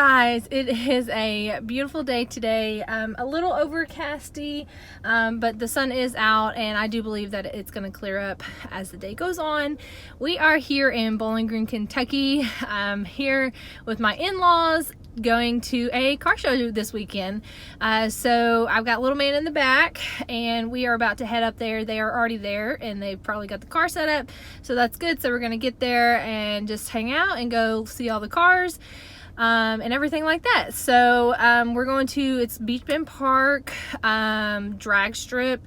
guys, it is a beautiful day today. A little overcasty, but the sun is out, and I do believe that it's going to clear up as the day goes on. We are here in Bowling Green, Kentucky, here with my in-laws, going to a car show this weekend. So I've got little man in the back, and we are about to head up there. They are already there, and they've probably got the car set up, so that's good. So we're going to get there and just hang out and go see all the cars. And everything like that. So we're going to, it's Beach Bend Park drag strip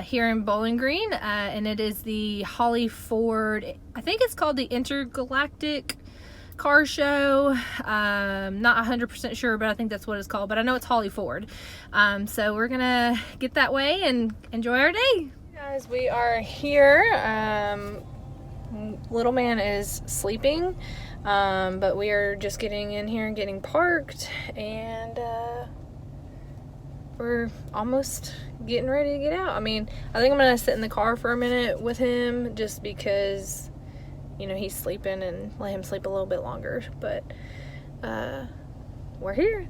here in Bowling Green, and it is the Holley Ford, I think it's called the Intergalactic Car Show. Not 100% sure, but I think that's what it's called, but I know it's Holley Ford. So we're gonna get that way and enjoy our day. Guys, we are here. Little man is sleeping, but we are just getting in here and getting parked, and we're almost getting ready to get out. I mean, I think I'm gonna sit in the car for a minute with him just because, you know, he's sleeping, and let him sleep a little bit longer, but we're here.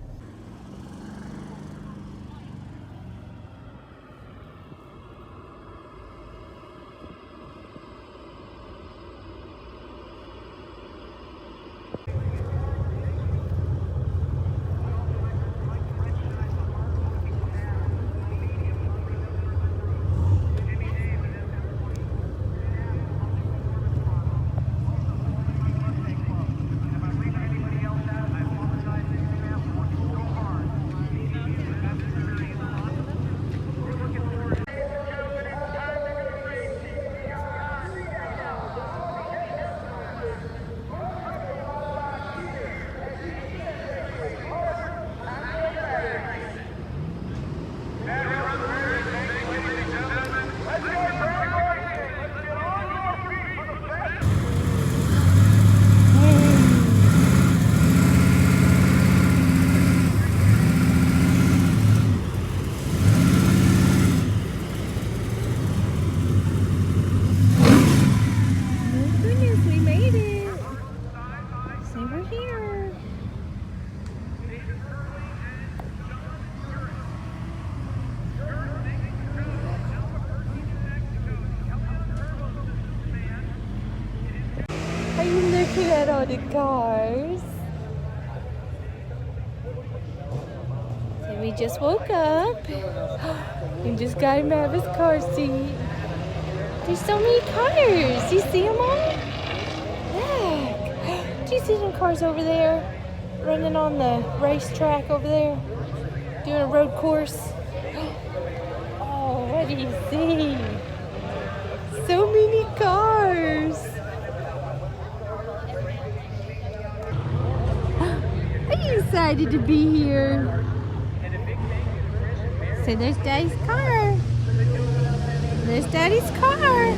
Are you looking at all the cars? So we just woke up and just got him out of his car seat. There's so many cars. Do you see them all? Look. Do you see them cars over there? Running on the racetrack over there? Doing a road course? Oh, what do you see? So many cars. Excited to be here. So there's Daddy's car. There's Daddy's car.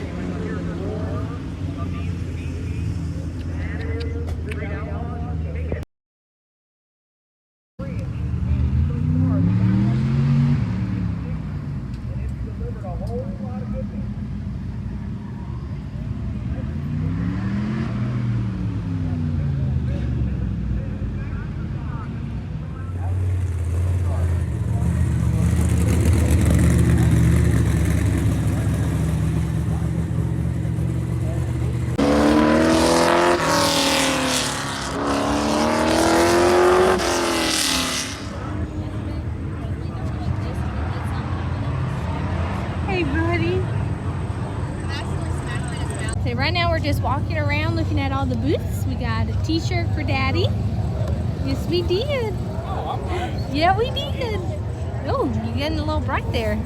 So right now we're just walking around looking at all the booths. We got a t-shirt for Daddy. Yes, we did. Yeah, we did. Oh, you're getting a little bright there.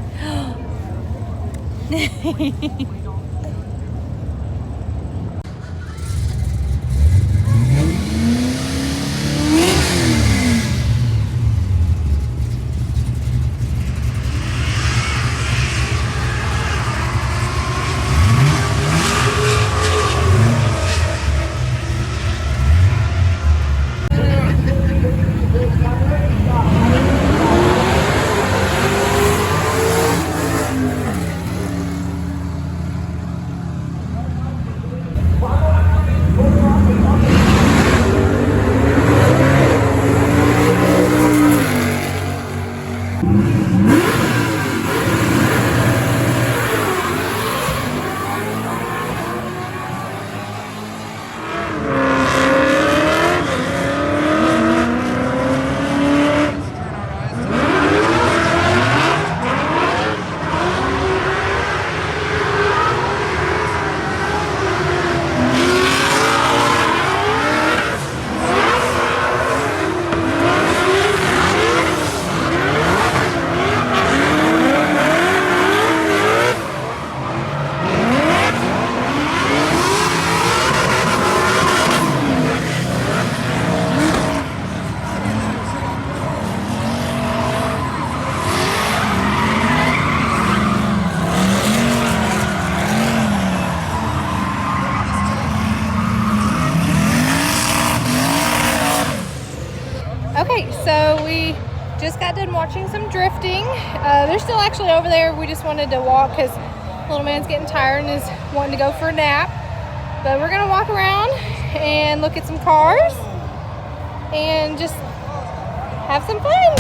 just got done watching some drifting. They're still actually over there. We just wanted to walk because little man's getting tired and is wanting to go for a nap. But we're gonna walk around and look at some cars and just have some fun.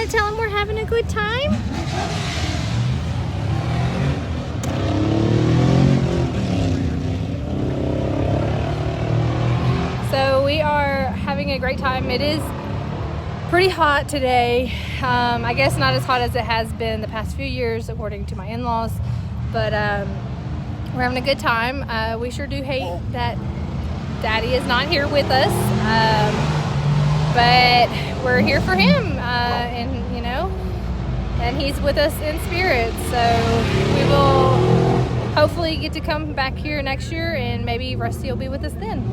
Tell him we're having a good time. So we are having a great time. It is pretty hot today. I guess not as hot as it has been the past few years, according to my in-laws, but we're having a good time. We sure do hate that Daddy is not here with us, but we're here for him, and you know, and he's with us in spirit. So we will hopefully get to come back here next year, and maybe Rusty will be with us then.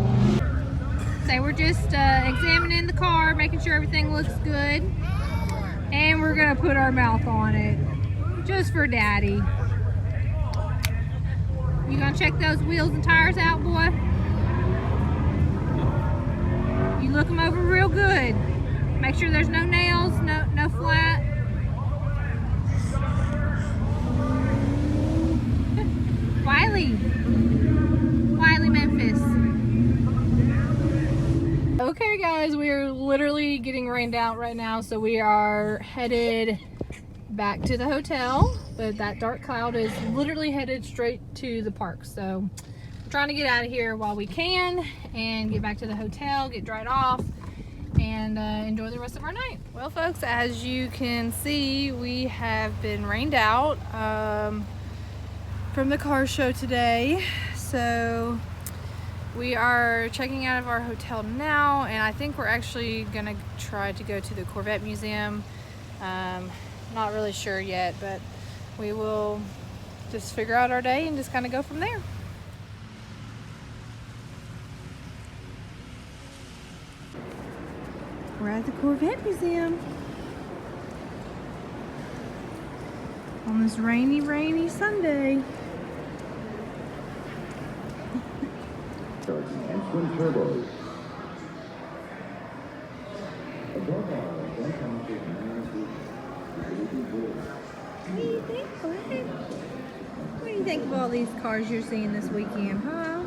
So we're just examining the car, making sure everything looks good, and we're gonna put our mouth on it just for Daddy. You gonna check those wheels and tires out, boy? You look them over real good. Make sure there's no nails, no flat. Wiley Memphis. Okay guys, we are literally getting rained out right now, so we are headed back to the hotel, but that dark cloud is literally headed straight to the park. So we're trying to get out of here while we can and get back to the hotel, get dried off, and enjoy the rest of our night. Well folks, as you can see, we have been rained out from the car show today. So we are checking out of our hotel now, and I think we're actually gonna try to go to the Corvette Museum. Not really sure yet, but we will just figure out our day and just kind of go from there. We're at the Corvette Museum on this rainy Sunday. Twin turbos. What do you think of all these cars you're seeing this weekend, huh?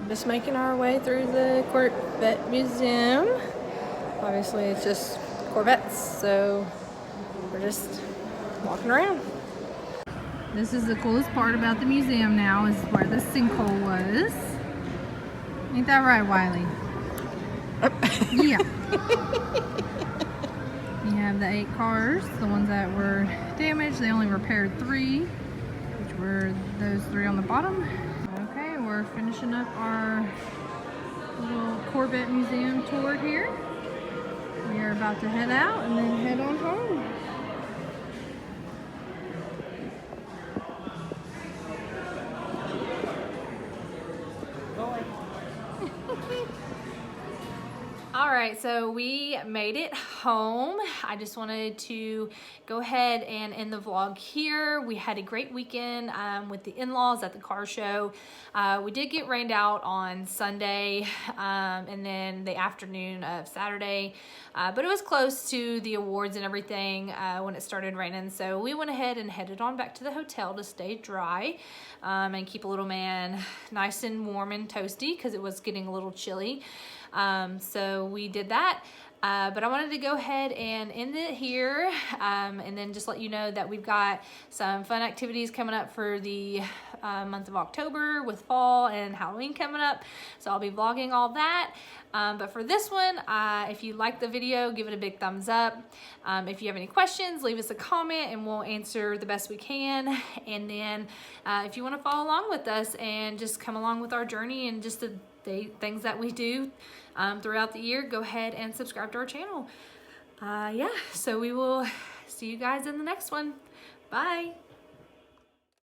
Just making our way through the Corvette Museum. Obviously it's just Corvettes, so we're just walking around. This is the coolest part about the museum now, is where the sinkhole was. Ain't that right, Wiley? Yeah. You have the 8 cars, the ones that were damaged. They only repaired 3, which were those 3 on the bottom. Okay, we're finishing up our little Corvette Museum tour here. We are about to head out and then head on home. Alright, so we made it home. I just wanted to go ahead and end the vlog here. We had a great weekend with the in-laws at the car show. We did get rained out on Sunday and then the afternoon of Saturday, but it was close to the awards and everything when it started raining. So we went ahead and headed on back to the hotel to stay dry and keep a little man nice and warm and toasty because it was getting a little chilly. So we did that. But I wanted to go ahead and end it here, and then just let you know that we've got some fun activities coming up for the month of October with fall and Halloween coming up. So I'll be vlogging all that. But for this one, if you like the video, give it a big thumbs up. If you have any questions, leave us a comment and we'll answer the best we can. And then if you want to follow along with us and just come along with our journey and just the things that we do throughout the year, go ahead and subscribe to our channel. Yeah, so we will see you guys in the next one. Bye.